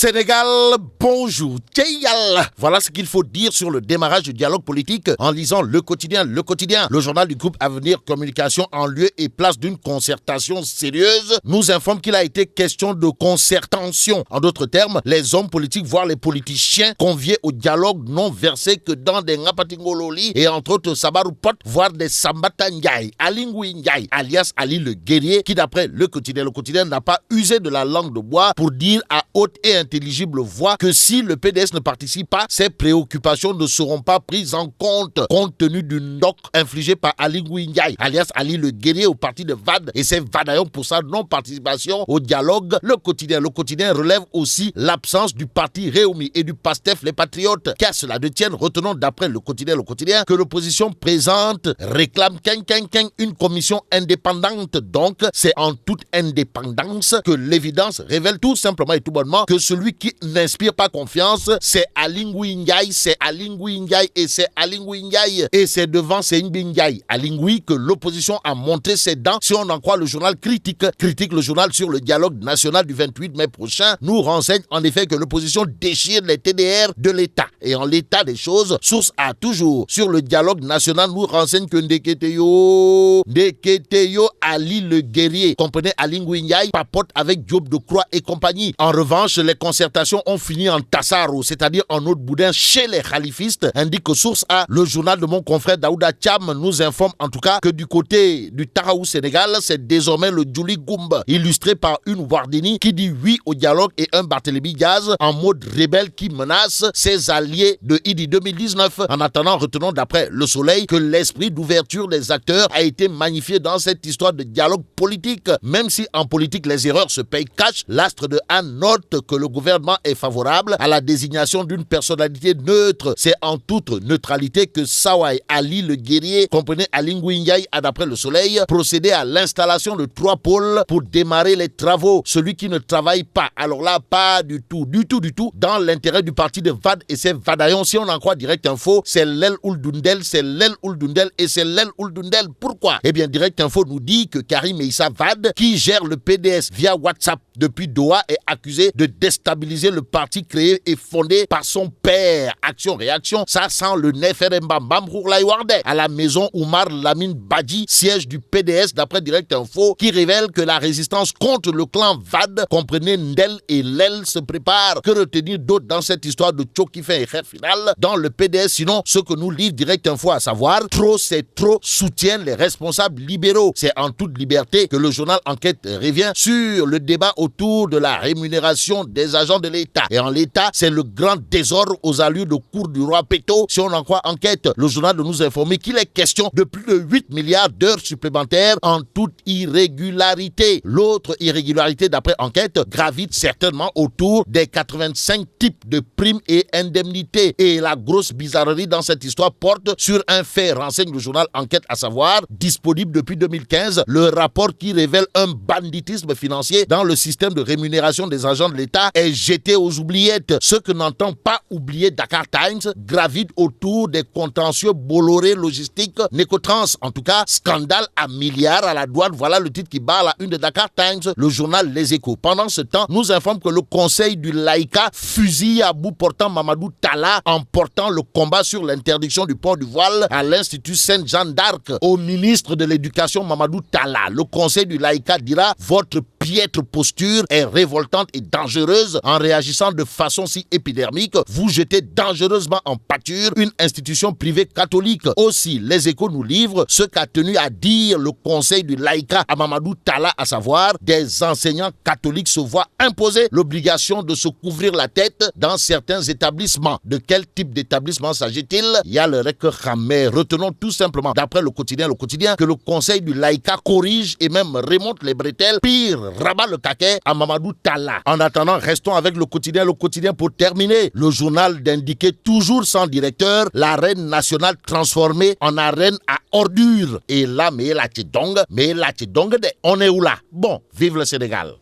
Sénégal, bonjour. Voilà ce qu'il faut dire sur le démarrage du dialogue politique en lisant Le Quotidien, le journal du groupe Avenir Communication en lieu et place d'une concertation sérieuse, nous informe qu'il a été question de concertation. En d'autres termes, les hommes politiques, voire les politiciens conviés au dialogue n'ont versé que dans des ngapatingololi et entre autres Sabarupot, voire des Sambata Ndiaye, Alingui Ndiaye, alias Ali le guerrier, qui d'après Le Quotidien n'a pas usé de la langue de bois pour dire à haute et intelligible voix que si le PDS ne participe pas, ses préoccupations ne seront pas prises en compte tenu du knock infligé par Ali Ndiaye, alias Ali le guerrier au parti de VAD et ses Vadaillons pour sa non-participation au dialogue. Le quotidien relève aussi l'absence du parti Réumi et du PASTEF les Patriotes. Qu'à cela ne tienne, retenons d'après le quotidien que l'opposition présente réclame une commission indépendante. Donc, c'est en toute indépendance que l'évidence révèle tout simplement et tout bonnement que celui qui n'inspire pas confiance, c'est Alingui Ndiaye, et c'est devant Seyni Ndiaye, Alingui, que l'opposition a montré ses dents. Si on en croit le journal critique le journal sur le dialogue national du 28 mai prochain, nous renseigne en effet que l'opposition déchire les TDR de l'État. Et en l'état des choses, source a toujours sur le dialogue national nous renseigne que Ndeketeyo Ali le guerrier, comprenez Alingui Ndiaye, papote avec Diop de Croix et compagnie. En revanche, les concertations ont fini en tassaro, c'est-à-dire en autre boudin chez les khalifistes, indique que source A. Le journal de mon confrère Daouda Cham nous informe en tout cas que du côté du Taraou Sénégal, c'est désormais le Djouli Goumba, illustré par une Wardini qui dit oui au dialogue et un Barthélémy Diaz en mode rebelle qui menace ses alliés de Idi 2019. En attendant, retenons d'après Le Soleil que l'esprit d'ouverture des acteurs a été magnifié dans cette histoire de dialogue politique. Même si en politique les erreurs se payent cash, l'astre de Anne note que le gouvernement est favorable à la désignation d'une personnalité neutre. C'est en toute neutralité que Sawai Ali le guerrier, comprenez Alingui Ndiaye, a d'après Le Soleil procédé à l'installation de 3 pôles pour démarrer les travaux. Celui qui ne travaille pas, alors là pas du tout, dans l'intérêt du parti de VAD et ses Vadaillons. Si on en croit Direct Info, c'est l'aile Ouldundel, et c'est l'aile Ouldundel. Pourquoi? Eh bien, Direct Info nous dit que Karim Meïssa Wade, qui gère le PDS via WhatsApp depuis Doha, est accusé de déstabiliser le parti créé et fondé par son père. Action-réaction, ça sent le Neferembam Warde à la maison Oumar Lamine Badji, siège du PDS d'après Direct Info, qui révèle que la résistance contre le clan VAD, comprenez Ndel et Lel, se prépare. Que retenir d'autre dans cette histoire de Tchokifin et Kher final dans le PDS, sinon ce que nous livre Direct Info, à savoir trop c'est trop, soutiennent les responsables libéraux. C'est en toute liberté que le journal Enquête revient sur le débat autour de la rémunération des agents de l'État. Et en l'État, c'est le grand désordre aux allures de cour du roi Péto. Si on en croit Enquête, le journal de nous informer qu'il est question de plus de 8 milliards d'heures supplémentaires en toute irrégularité. L'autre irrégularité d'après Enquête gravite certainement autour des 85 types de primes et indemnités. Et la grosse bizarrerie dans cette histoire porte sur un fait, renseigne le journal Enquête, à savoir, disponible depuis 2015, le rapport qui révèle un banditisme financier dans le système de rémunération des agents de l'État est jeté aux oubliettes. Ce que n'entend pas oublier Dakar Times gravite autour des contentieux Bolloré Logistique, Necotrans. En tout cas, scandale à milliards à la douane. Voilà le titre qui bat à la une de Dakar Times. Le journal Les Échos, pendant ce temps, nous informe que le conseil du laïcat fusille à bout portant Mamadou Talla en portant le combat sur l'interdiction du port du voile à l'Institut Sainte-Jeanne d'Arc. Au ministre de l'Éducation Mamadou Talla, le conseil du laïcat dira: votre piètre posture est révoltante et dangereuse. En réagissant de façon si épidermique, vous jetez dangereusement en pâture une institution privée catholique. Aussi, Les Échos nous livrent ce qu'a tenu à dire le conseil du laïcat à Mamadou Talla, à savoir, des enseignants catholiques se voient imposer l'obligation de se couvrir la tête dans certains établissements. De quel type d'établissement s'agit-il? Il y a le mais retenons tout simplement, d'après le quotidien, que le conseil du laïcat corrige et même remonte les bretelles. Pire, rabat le caquet à Mamadou Talla. En attendant, restons avec le quotidien pour terminer. Le journal d'indiquer toujours sans directeur l'arène nationale transformée en arène à ordures. Et là, mais la tchidong, on est où là? Bon, vive le Sénégal.